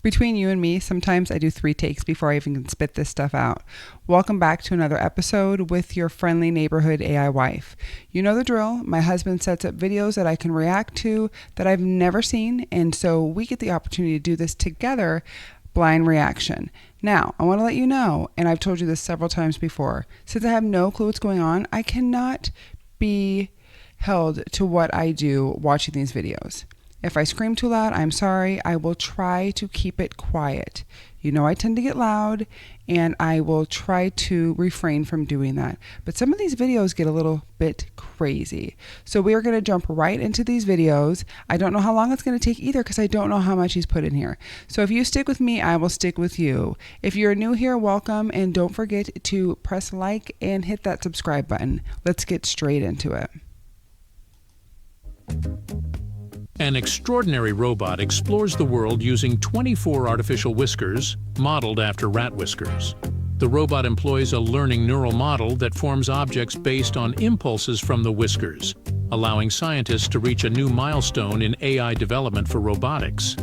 Between you and me, sometimes I do 3 takes before I even can spit this stuff out. Welcome back to another episode with your friendly neighborhood AI wife. You know the drill. My husband sets up videos that I can react to that I've never seen, and so we get the opportunity to do this together, blind reaction. Now, I want to let you know, and I've told you this several times before, since I have no clue what's going on, I cannot be held to what I do watching these videos. If I scream too loud, I'm sorry. I will try to keep it quiet. You know I tend to get loud, and I will try to refrain from doing that. But some of these videos get a little bit crazy. So we are going to jump right into these videos. I don't know how long it's going to take either because I don't know how much he's put in here. So if you stick with me, I will stick with you. If you're new here, welcome, and don't forget to press like and hit that subscribe button. Let's get straight into it. An extraordinary robot explores the world using 24 artificial whiskers, modeled after rat whiskers. The robot employs a learning neural model that forms objects based on impulses from the whiskers, allowing scientists to reach a new milestone in AI development for robotics.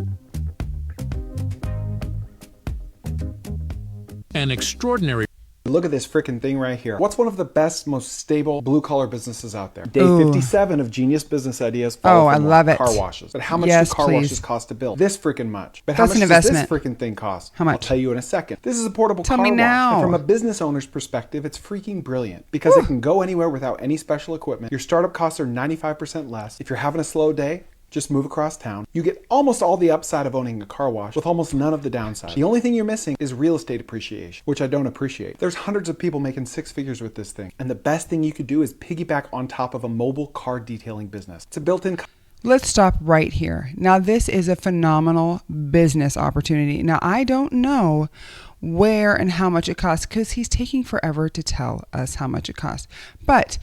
An extraordinary Look at this freaking thing right here. What's one of the best, most stable blue-collar businesses out there? Day Ooh. 57 of Genius Business Ideas. Oh, I love it. Car washes. But how much Yes, do car please. washes cost to build? This freaking much. But That's how much an does investment. this freaking thing cost? How much? I'll tell you in a second. This is a portable Tell car me wash. now. And from a business owner's perspective, it's freaking brilliant because it can go anywhere without any special equipment. Your startup costs are 95% less. If you're having a slow day, just move across town. You get almost all the upside of owning a car wash with almost none of the downside. The only thing you're missing is real estate appreciation, which I don't appreciate. There's hundreds of people making 6 figures with this thing. And the best thing you could do is piggyback on top of a mobile car detailing business. It's a built-in... Let's stop right here. Now, this is a phenomenal business opportunity. Now, I don't know where and how much it costs because he's taking forever to tell us how much it costs. But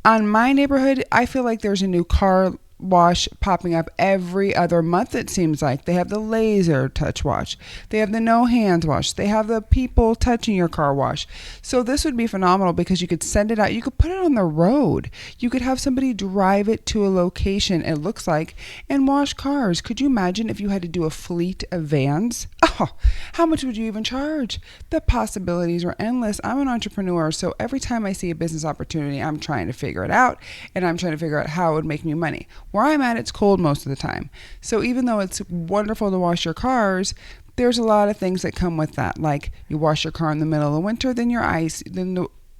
on my neighborhood, I feel like there's a new car wash popping up every other month. It seems like they have the laser touch wash, they have the no hands wash, they have the people touching your car wash. So this would be phenomenal because you could send it out, you could put it on the road, you could have somebody drive it to a location, it looks like, and wash cars. Could you imagine if you had to do a fleet of vans? Oh, how much would you even charge? The possibilities are endless. I'm an entrepreneur, so every time I see a business opportunity, I'm trying to figure it out, and I'm trying to figure out how it would make me money. Where I'm at, it's cold most of the time. So even though it's wonderful to wash your cars, there's a lot of things that come with that. Like you wash your car in the middle of the winter, then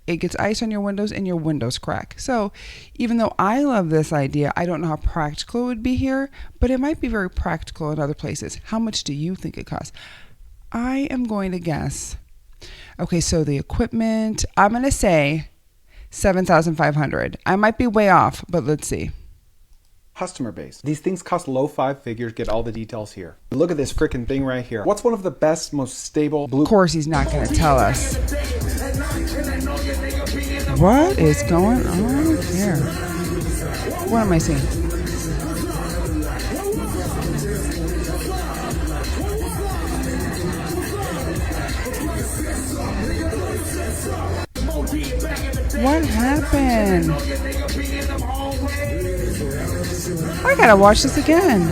it gets ice on your windows and your windows crack. So even though I love this idea, I don't know how practical it would be here, but it might be very practical in other places. How much do you think it costs? I am going to guess. Okay, so the equipment, I'm going to say $7,500. I might be way off, but let's see. Customer base. These things cost low 5 figures. Get all the details here. Look at this freaking thing right here. What's one of the best, most stable blue... Of course, he's not going to tell us. What is going on here? What am I seeing? What happened? I gotta watch this again.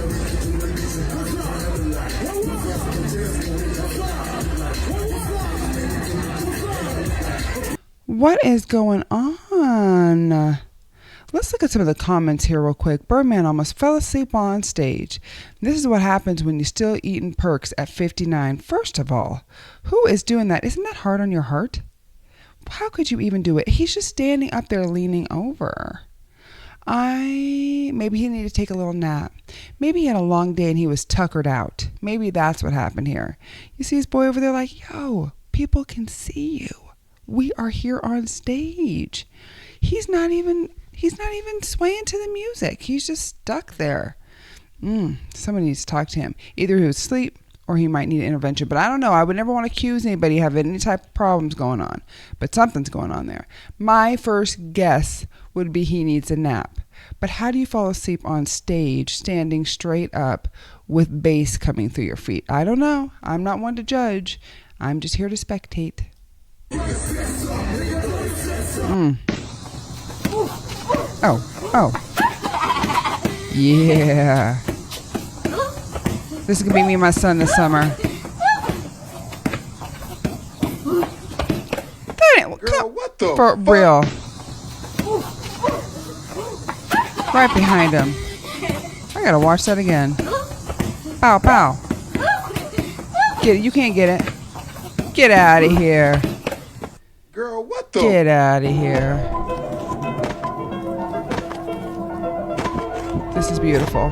What is going on? Let's look at some of the comments here real quick. Birdman almost fell asleep on stage. This is what happens when you're still eating perks at 59. First of all, who is doing that? Isn't that hard on your heart? How could you even do it? He's just standing up there leaning over. Maybe he needed to take a little nap. Maybe he had a long day and he was tuckered out. Maybe that's what happened here. You see his boy over there like, yo, people can see you. We are here on stage. He's not even swaying to the music. He's just stuck there. Somebody needs to talk to him. Either he was asleep or he might need intervention. But I don't know. I would never want to accuse anybody of having any type of problems going on. But something's going on there. My first guess would be he needs a nap. But how do you fall asleep on stage, standing straight up with bass coming through your feet? I don't know. I'm not one to judge. I'm just here to spectate. Oh. Yeah. This is gonna be me and my son this summer. Girl, what the For fuck? real. Right behind him. I gotta watch that again. Pow, pow. Get it. You can't get it. Get out of here. Girl, what the? Get out of here. This is beautiful.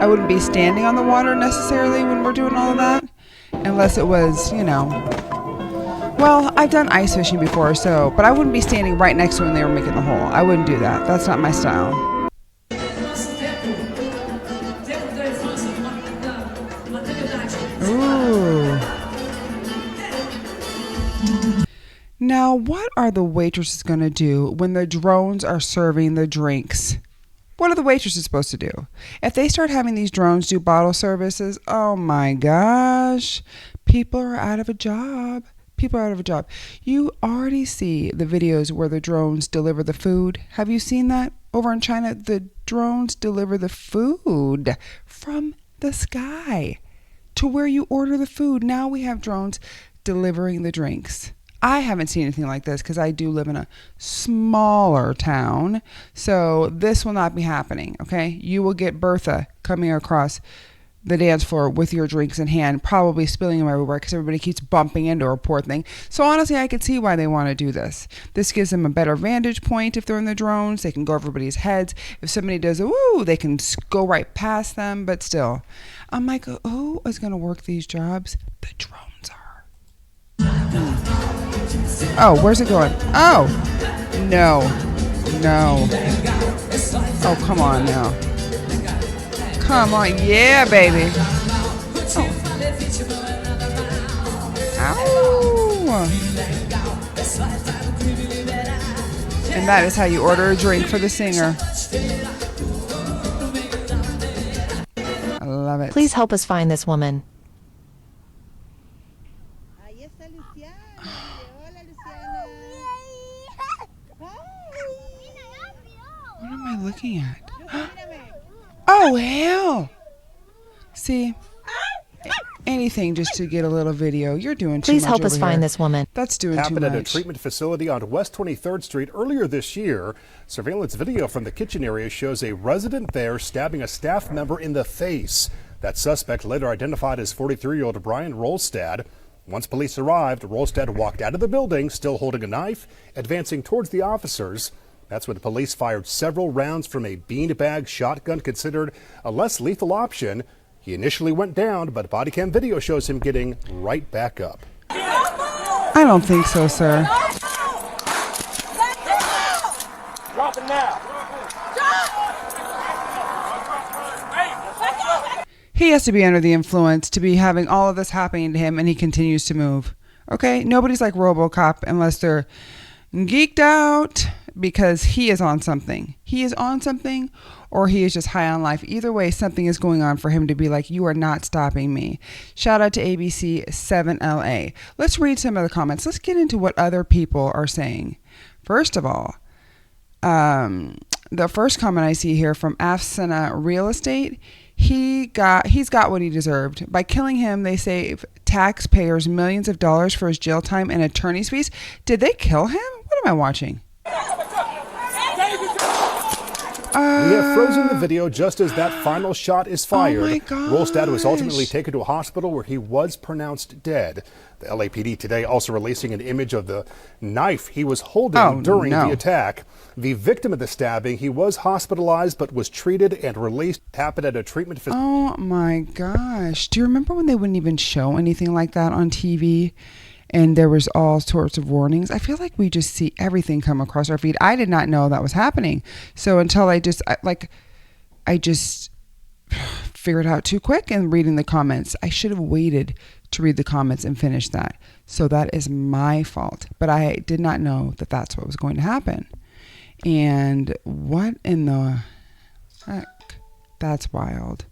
I wouldn't be standing on the water necessarily when we're doing all of that. Unless it was, you know. Well, I've done ice fishing before, so. But I wouldn't be standing right next to when they were making the hole. I wouldn't do that. That's not my style. Ooh. Now, what are the waitresses going to do when the drones are serving the drinks? What are the waitresses supposed to do? If they start having these drones do bottle services, oh my gosh, people are out of a job. People are out of a job. You already see the videos where the drones deliver the food. Have you seen that? Over in China, the drones deliver the food from the sky to where you order the food. Now we have drones delivering the drinks. I haven't seen anything like this because I do live in a smaller town. So this will not be happening, okay? You will get Bertha coming across the dance floor with your drinks in hand, probably spilling them everywhere because everybody keeps bumping into her, poor thing. So honestly, I could see why they want to do this. This gives them a better vantage point if they're in the drones. They can go over everybody's heads. If somebody does a woo, they can go right past them. But still, I'm like, who is going to work these jobs? The drones are. Oh, where's it going? Oh, no. Oh, come on now. Come on. Yeah, baby. Oh. Ow. And that is how you order a drink for the singer. I love it. Please help us find this woman. What am I looking at? Oh, hell. See, anything just to get a little video. You're doing too much. Please help us over find here. this woman. That's doing too Happened at a much. treatment facility on West 23rd Street earlier this year. Surveillance video from the kitchen area shows a resident there stabbing a staff member in the face. That suspect, later identified as 43-year-old Brian Rolstad. Once police arrived, Rolstad walked out of the building, still holding a knife, advancing towards the officers. That's when the police fired several rounds from a beanbag shotgun, considered a less lethal option. He initially went down, but body cam video shows him getting right back up. I don't think so, sir. Drop it now. He has to be under the influence to be having all of this happening to him, and he continues to move. Okay? Nobody's like RoboCop unless they're geeked out because he is on something. He is on something, or he is just high on life. Either way, something is going on for him to be like, you are not stopping me. Shout out to ABC 7LA. Let's read some of the comments. Let's get into what other people are saying. First of all, the first comment I see here from Afsana Real Estate, he's got what he deserved. By killing him, they save taxpayers millions of dollars for his jail time and attorney's fees. Did they kill him? What am I watching? We have frozen the video just as that final shot is fired. Oh my gosh. Rolstad was ultimately taken to a hospital where he was pronounced dead. The LAPD today also releasing an image of the knife he was holding during the attack. The victim of the stabbing, he was hospitalized but was treated and released. Happened at a treatment facility. Oh my gosh. Do you remember when they wouldn't even show anything like that on TV? And there was all sorts of warnings. I feel like we just see everything come across our feed. I did not know that was happening. So until I just figured out too quick and reading the comments. I should have waited to read the comments and finish that. So that is my fault. But I did not know that that's what was going to happen. And what in the heck? That's wild.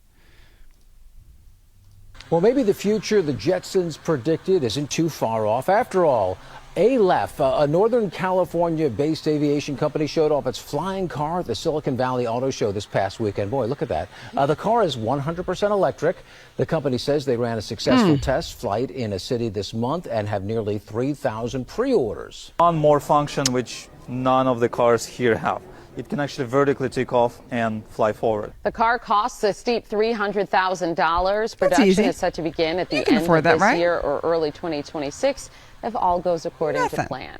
Well, maybe the future the Jetsons predicted isn't too far off. After all, Aleph, a Northern California-based aviation company, showed off its flying car at the Silicon Valley Auto Show this past weekend. Boy, look at that. The car is 100% electric. The company says they ran a successful test flight in a city this month and have nearly 3,000 pre-orders. One more function which none of the cars here have. It can actually vertically take off and fly forward. The car costs a steep $300,000. Production is set to begin at the end of this year or early 2026 if all goes according to plan.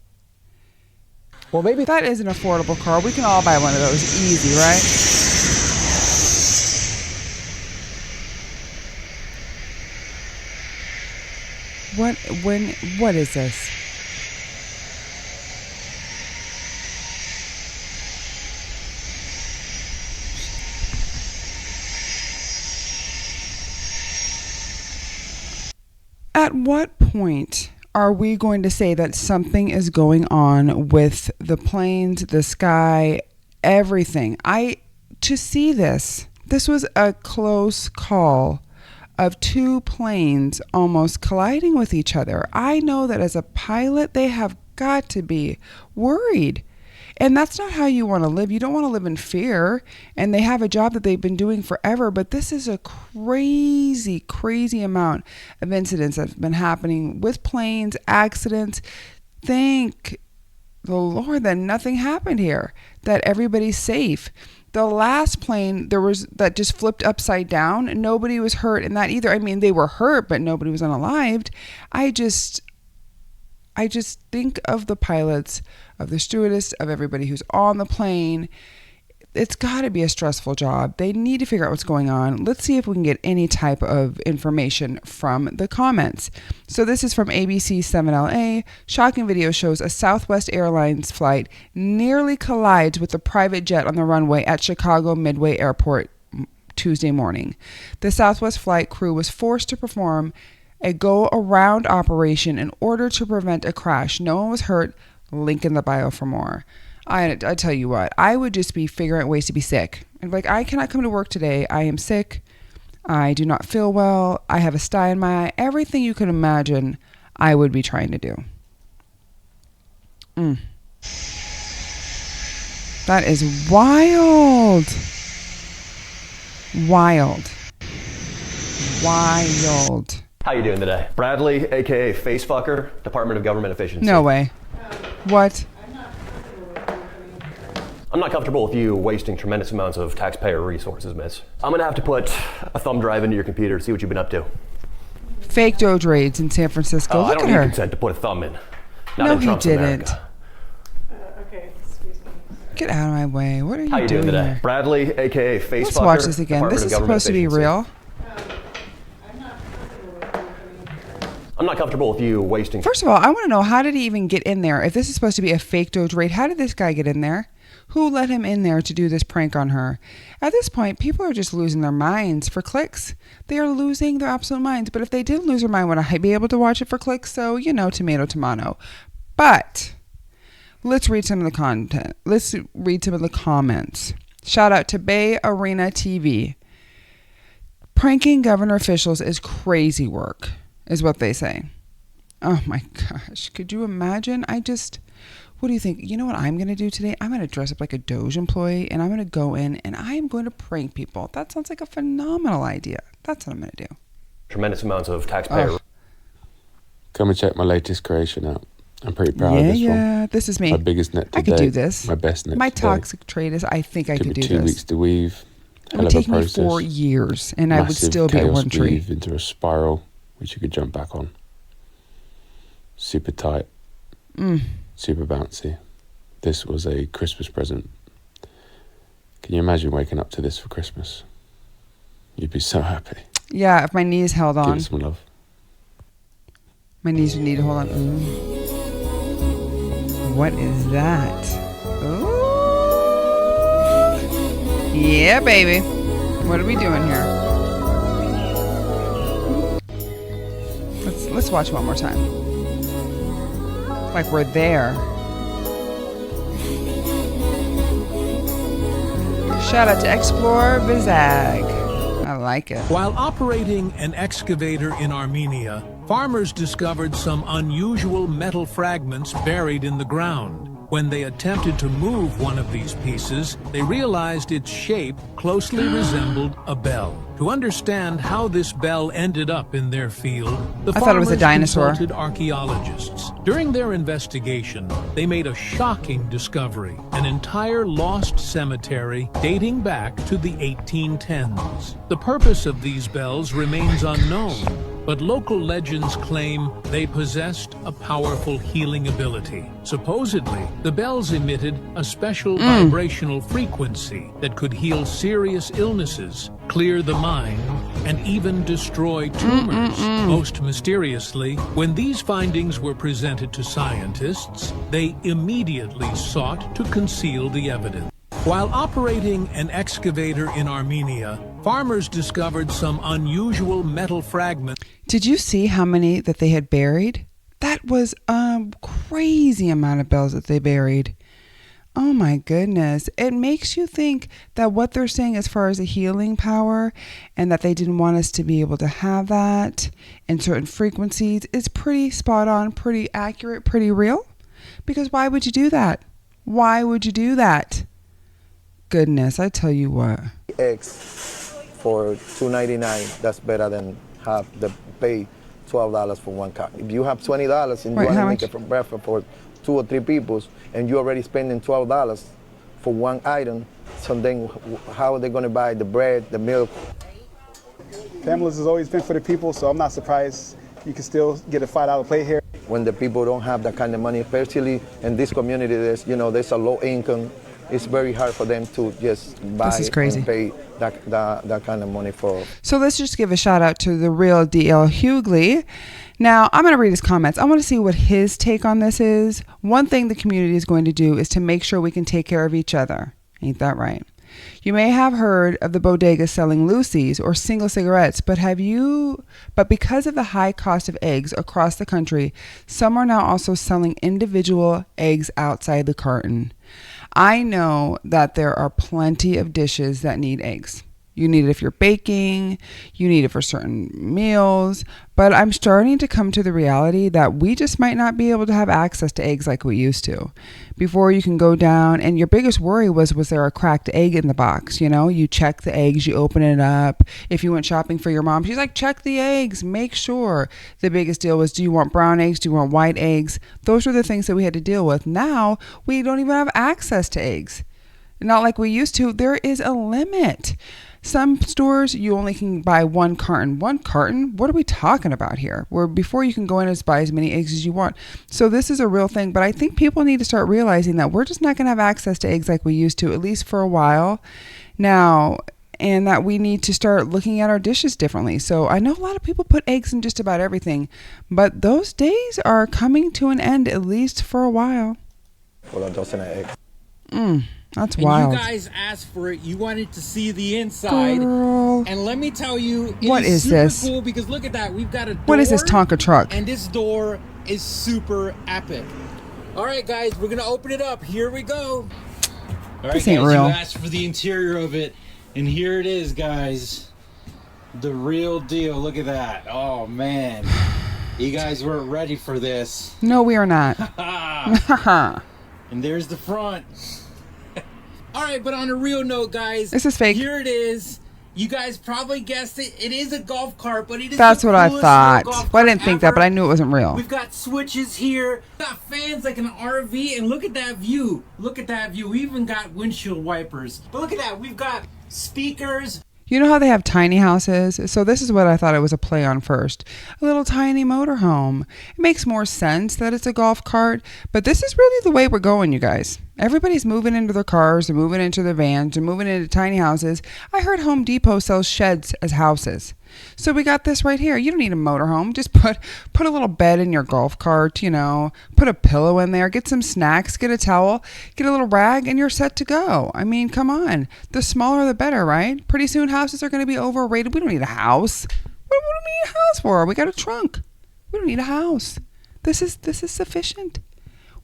Well, maybe that is an affordable car. We can all buy one of those easy, right? What is this? At what point are we going to say that something is going on with the planes, the sky, everything? To see this was a close call of two planes almost colliding with each other. I know that as a pilot, they have got to be worried. And that's not how you want to live. You don't want to live in fear. And they have a job that they've been doing forever. But this is a crazy, crazy amount of incidents that have been happening with planes, accidents. Thank the Lord that nothing happened here, that everybody's safe. The last plane that just flipped upside down, nobody was hurt in that either. I mean, they were hurt, but nobody was unalived. I just think of the pilots, of the stewardess, of everybody who's on the plane. It's got to be a stressful job. They need to figure out what's going on. Let's see if we can get any type of information from the comments. So this is from ABC 7LA. Shocking video shows a Southwest Airlines flight nearly collides with a private jet on the runway at Chicago Midway Airport Tuesday morning. The Southwest flight crew was forced to perform a go-around operation in order to prevent a crash. No one was hurt. Link in the bio for more. I tell you what, I would just be figuring out ways to be sick. And like, I cannot come to work today. I am sick. I do not feel well. I have a sty in my eye. Everything you can imagine, I would be trying to do. That is wild. Wild. Wild. How you doing today? Bradley, aka Facefucker, Department of Government Efficiency. No way. What? I'm not comfortable with you wasting tremendous amounts of taxpayer resources, miss. I'm gonna have to put a thumb drive into your computer to see what you've been up to. Fake Doge raids in San Francisco. Look I don't at need her. consent to put a thumb in. Not No, in he Trump's didn't. America. Okay, excuse me. Get out of my way. What are you doing? How you doing today? Here? Bradley, aka Facefucker. Let's watch this again. Department This of is Government supposed to be Efficiency. real. I'm not comfortable with you wasting. First of all, I want to know, how did he even get in there? If this is supposed to be a fake Doge raid, how did this guy get in there? Who let him in there to do this prank on her? At this point, people are just losing their minds for clicks. They are losing their absolute minds. But if they didn't lose their mind, would I be able to watch it for clicks? So, tomato, tomato. But let's read some of the content. Let's read some of the comments. Shout out to Bay Arena TV. Pranking governor officials is crazy work, is what they say. Oh my gosh. Could you imagine? What do you think? You know what I'm going to do today? I'm going to dress up like a Doge employee and I'm going to go in and I am going to prank people. That sounds like a phenomenal idea. That's what I'm going to do. Tremendous amounts of taxpayer. Come and check my latest creation out. I'm pretty proud of this one. Yeah, this is me. My biggest net to I could date, do this. My best net My to date. toxic trait is I think I could do this. 2 weeks to weave. It would take me 4 years and I would still be at one tree. Weave into a spiral which you could jump back on. Super tight. Super bouncy. This was a Christmas present. Can you imagine waking up to this for Christmas? You'd be so happy. Yeah, if my knees held on. Give it some love. My knees would need to hold on. Ooh. What is that? Ooh. Yeah, baby. What are we doing here? Let's watch one more time. Like we're there. Shout out to Explore Bizag. I like it. While operating an excavator in Armenia, farmers discovered some unusual metal fragments buried in the ground. When they attempted to move one of these pieces, they realized its shape closely resembled a bell. To understand how this bell ended up in their field, the farmers consulted archaeologists. During their investigation, they made a shocking discovery: an entire lost cemetery dating back to the 1810s. The purpose of these bells remains unknown, but local legends claim they possessed a powerful healing ability. Supposedly, the bells emitted a special vibrational frequency that could heal serious illnesses, clear the mind, and even destroy tumors. Most mysteriously, when these findings were presented to scientists, they immediately sought to conceal the evidence. While operating an excavator in Armenia, farmers discovered some unusual metal fragments. Did you see how many that they had buried? That was a crazy amount of bells that they buried. Oh my goodness. It makes you think that what they're saying as far as the healing power and that they didn't want us to be able to have that in certain frequencies is pretty spot on, pretty accurate, pretty real. Because why would you do that? Why would you do that? Goodness, I tell you what. Eggs for $2.99, that's better than have the pay $12 for one cup. If you have $20 and you want to make it for breakfast for 2 or 3 people, and you're already spending $12 for one item, so then how are they going to buy the bread, the milk? Families has always been for the people, so I'm not surprised you can still get a $5 plate here. When the people don't have that kind of money, especially in this community, there's a low income. It's very hard for them to just buy and pay that kind of money for. So let's just give a shout out to the real D.L. Hughley. Now, I'm going to read his comments. I want to see what his take on this is. One thing the community is going to do is to make sure we can take care of each other. Ain't that right? You may have heard of the bodegas selling Lucy's or single cigarettes, but because of the high cost of eggs across the country, some are now also selling individual eggs outside the carton. I know that there are plenty of dishes that need eggs. You need it if you're baking, you need it for certain meals, but I'm starting to come to the reality that we just might not be able to have access to eggs like we used to. Before you can go down, and your biggest worry was there a cracked egg in the box? You know, you check the eggs, you open it up. If you went shopping for your mom, she's like, check the eggs, make sure. The biggest deal was, do you want brown eggs? Do you want white eggs? Those were the things that we had to deal with. Now, we don't even have access to eggs. Not like we used to. There is a limit. Some stores, you only can buy one carton. One carton? What are we talking about here? Where before you can go in and buy as many eggs as you want. So this is a real thing. But I think people need to start realizing that we're just not going to have access to eggs like we used to, at least for a while now. And that we need to start looking at our dishes differently. So I know a lot of people put eggs in just about everything. But those days are coming to an end, at least for a while. Well, a dozen of eggs. That's wild. You guys asked for it. You wanted to see the inside. Girl. And let me tell you, what is super this? Cool because look at that. We've got a door. What is this Tonka truck? And this door is super epic. All right, guys, we're going to open it up. Here we go. All right, this ain't guys, real. You asked for the interior of it. And here it is, guys. The real deal. Look at that. Oh, man. You guys weren't ready for this. No, we are not. And there's the front. All right, but on a real note, guys, this is fake. Here it is. You guys probably guessed it. It is a golf cart, but it is That's the what I thought. Well, I didn't think that, but I knew it wasn't real. We've got switches here. We've got fans like an RV, and look at that view. Look at that view. We even got windshield wipers. But look at that. We've got speakers. You know how they have tiny houses? So this is what I thought it was a play on first. A little tiny motorhome. It makes more sense that it's a golf cart, but this is really the way we're going, you guys. Everybody's moving into their cars, they're moving into their vans, they're moving into tiny houses. I heard Home Depot sells sheds as houses. So we got this right here. You don't need a motorhome. Just put a little bed in your golf cart, you know, put a pillow in there, get some snacks, get a towel, get a little rag, and you're set to go. I mean, come on. The smaller the better, right? Pretty soon houses are going to be overrated. We don't need a house. What do we need a house for? We got a trunk. We don't need a house. This is sufficient.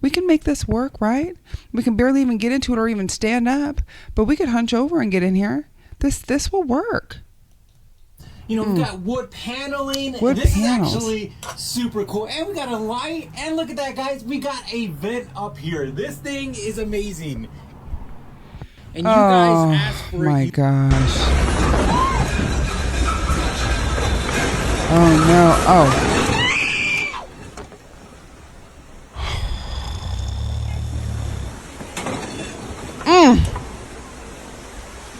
We can make this work, right? We can barely even get into it or even stand up, but we could hunch over and get in here. This will work. You know, we've got wood paneling. Wood this panels. is actually super cool. And we got a light. And look at that, guys. We got a vent up here. This thing is amazing. And you guys asked for it. Oh my gosh. Oh no. Oh.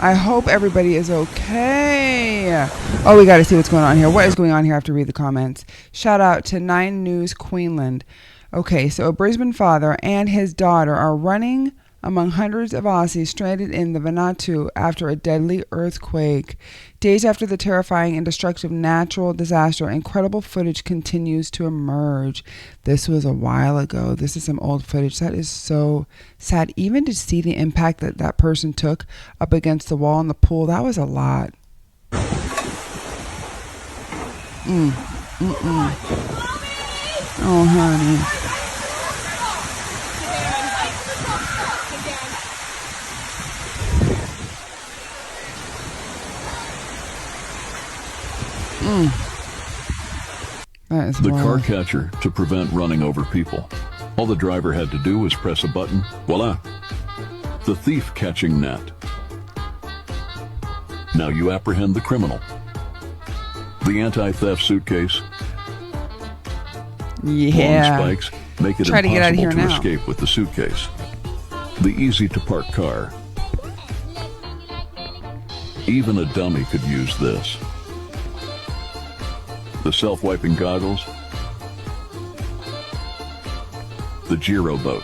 I hope everybody is okay. Oh, we got to see what's going on here. What is going on here? I have to read the comments. Shout out to 9 News Queensland. Okay, so a Brisbane father and his daughter are running among hundreds of Aussies stranded in the Vanuatu after a deadly earthquake. Days after the terrifying and destructive natural disaster, incredible footage continues to emerge. This was a while ago. This is some old footage. That is so sad. Even to see the impact that that person took up against the wall in the pool, that was a lot. Oh, honey. The car catcher to prevent running over people. All the driver had to do was press a button. Voila! The thief catching net. Now you apprehend the criminal. The anti-theft suitcase. Yeah. Long spikes make it Try to get out of here impossible to now. escape with the suitcase. The easy-to-park car. Even a dummy could use this. The self-wiping goggles. The gyro boat.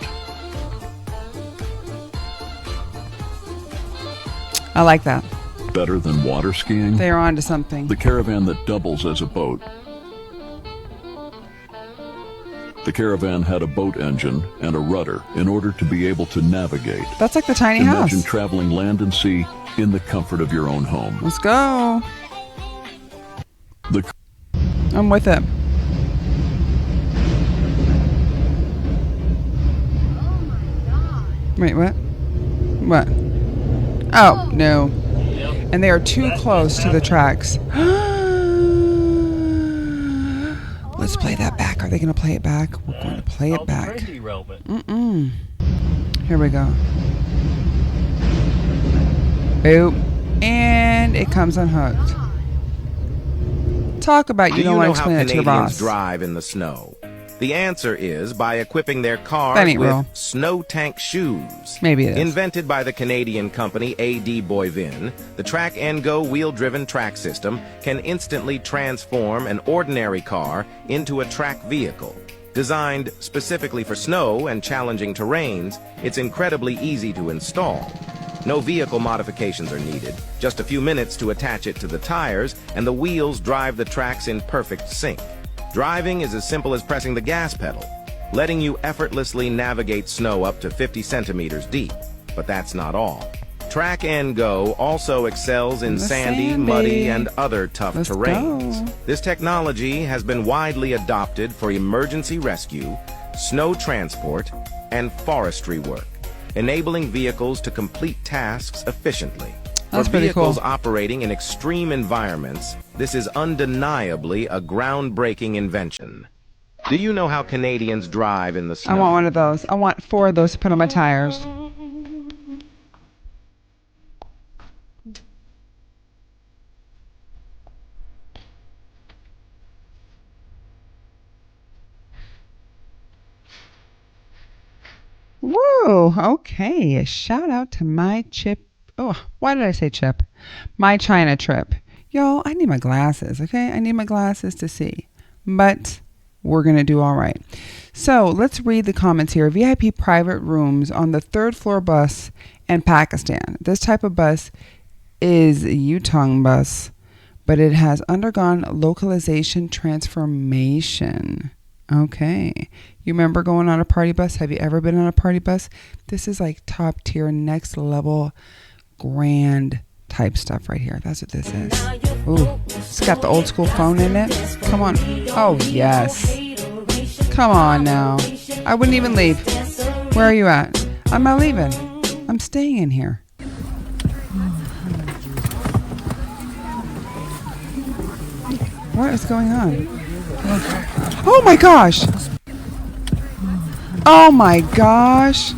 I like that. Better than water skiing? They are on to something. The caravan that doubles as a boat. The caravan had a boat engine and a rudder in order to be able to navigate. That's like the tiny Imagine house. traveling land and sea in the comfort of your own home. Let's go. The I'm with it. Wait, what? What? Oh, no. And they are too close to the tracks. Let's play that back. Are they going to play it back? We're going to play it back. Here we go. Boop. And it comes unhooked. Talk about you don't want to explain it to your boss. Do you know how Canadians drive in the snow? The answer is by equipping their That cars ain't with real. snow tank shoes. Maybe it is. Invented by the Canadian company A.D. Boivin, the Track and Go wheel-driven track system can instantly transform an ordinary car into a track vehicle. Designed specifically for snow and challenging terrains, it's incredibly easy to install. No vehicle modifications are needed, just a few minutes to attach it to the tires, and the wheels drive the tracks in perfect sync. Driving is as simple as pressing the gas pedal, letting you effortlessly navigate snow up to 50 centimeters deep. But that's not all. Track and Go also excels in sandy, muddy, and other tough terrains. go. This technology has been widely adopted for emergency rescue, snow transport, and forestry work, enabling vehicles to complete tasks efficiently. That's For pretty vehicles cool. operating in extreme environments, this is undeniably a groundbreaking invention. Do you know how Canadians drive in the snow? I want one of those. I want 4 of those to put on my tires. Whoa, okay. Shout out to my chip. Oh, why did I say chip? My China trip. Y'all, I need my glasses, okay? I need my glasses to see. But we're going to do all right. So let's read the comments here. VIP private rooms on the 3rd floor bus in Pakistan. This type of bus is a Yutong bus, but it has undergone localization transformation. Okay. You remember going on a party bus? Have you ever been on a party bus? This is like top tier, next level, grand type stuff right here. That's what this is. Ooh, it's got the old school phone in it. Come on. Oh, yes. Come on now. I wouldn't even leave. Where are you at? I'm not leaving. I'm staying in here. What is going on? Oh my gosh! Oh my gosh!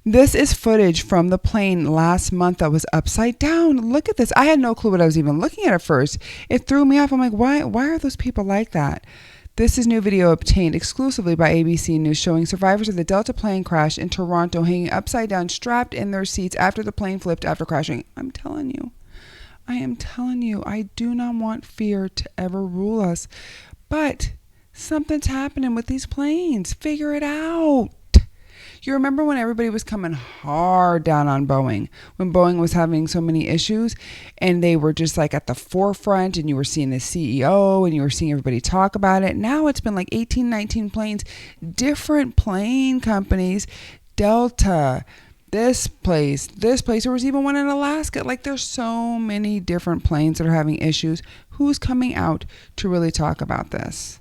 This is footage from the plane last month that was upside down. Look at this. I had no clue what I was even looking at first. It threw me off. I'm like, why are those people like that? This is new video obtained exclusively by ABC News showing survivors of the Delta plane crash in Toronto hanging upside down, strapped in their seats after the plane flipped after crashing. I'm telling you, I do not want fear to ever rule us. But something's happening with these planes. Figure it out. You remember when everybody was coming hard down on Boeing, when Boeing was having so many issues and they were just like at the forefront and you were seeing the CEO and you were seeing everybody talk about it. Now it's been like 18, 19 planes, different plane companies, Delta, this place. There was even one in Alaska. Like there's so many different planes that are having issues. Who's coming out to really talk about this?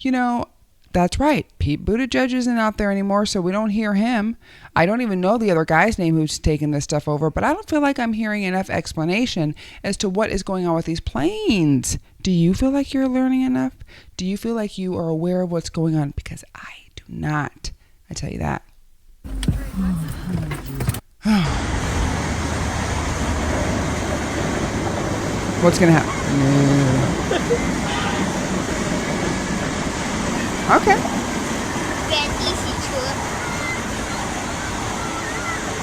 You know, that's right. Pete Buttigieg isn't out there anymore, so we don't hear him. I don't even know the other guy's name who's taken this stuff over, but I don't feel like I'm hearing enough explanation as to what is going on with these planes. Do you feel like you're learning enough? Do you feel like you are aware of what's going on? Because I do not. I tell you that. What's going to happen? Okay.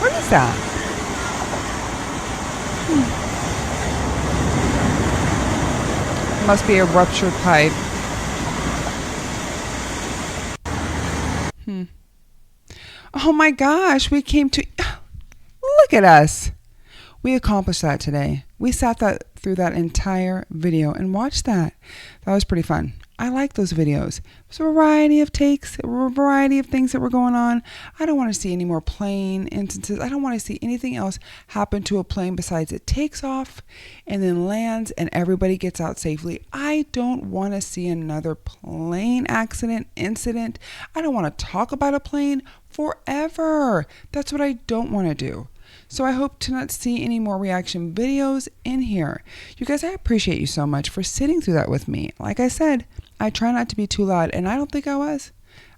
What is that? Must be a ruptured pipe. Oh my gosh, we came to... Look at us. We accomplished that today. We sat through that entire video and watched that. That was pretty fun. I like those videos. There's a variety of takes, a variety of things that were going on. I don't want to see any more plane instances. I don't want to see anything else happen to a plane besides it takes off and then lands and everybody gets out safely. I don't want to see another plane incident. I don't want to talk about a plane forever. That's what I don't want to do. So I hope to not see any more reaction videos in here. You guys, I appreciate you so much for sitting through that with me. Like I said, I try not to be too loud, and I don't think I was.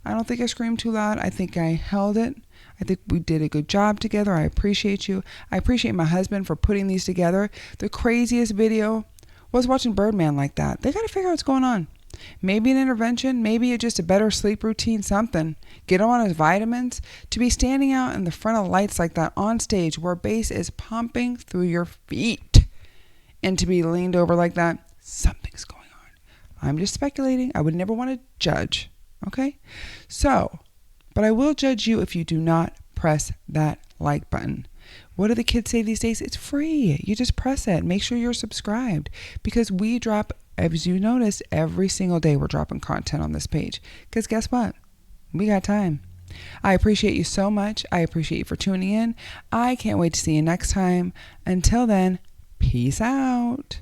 I don't think I screamed too loud. I think I held it. I think we did a good job together. I appreciate you. I appreciate my husband for putting these together. The craziest video was watching Birdman like that. They got to figure out what's going on. Maybe an intervention, maybe just a better sleep routine, something. Get him on his vitamins. To be standing out in the front of lights like that on stage where bass is pumping through your feet and to be leaned over like that, something's going on. I'm just speculating. I would never want to judge. Okay? So, but I will judge you if you do not press that like button. What do the kids say these days? It's free. You just press it. Make sure you're subscribed because we drop, as you noticed, every single day we're dropping content on this page. Because guess what? We got time. I appreciate you so much. I appreciate you for tuning in. I can't wait to see you next time. Until then, peace out.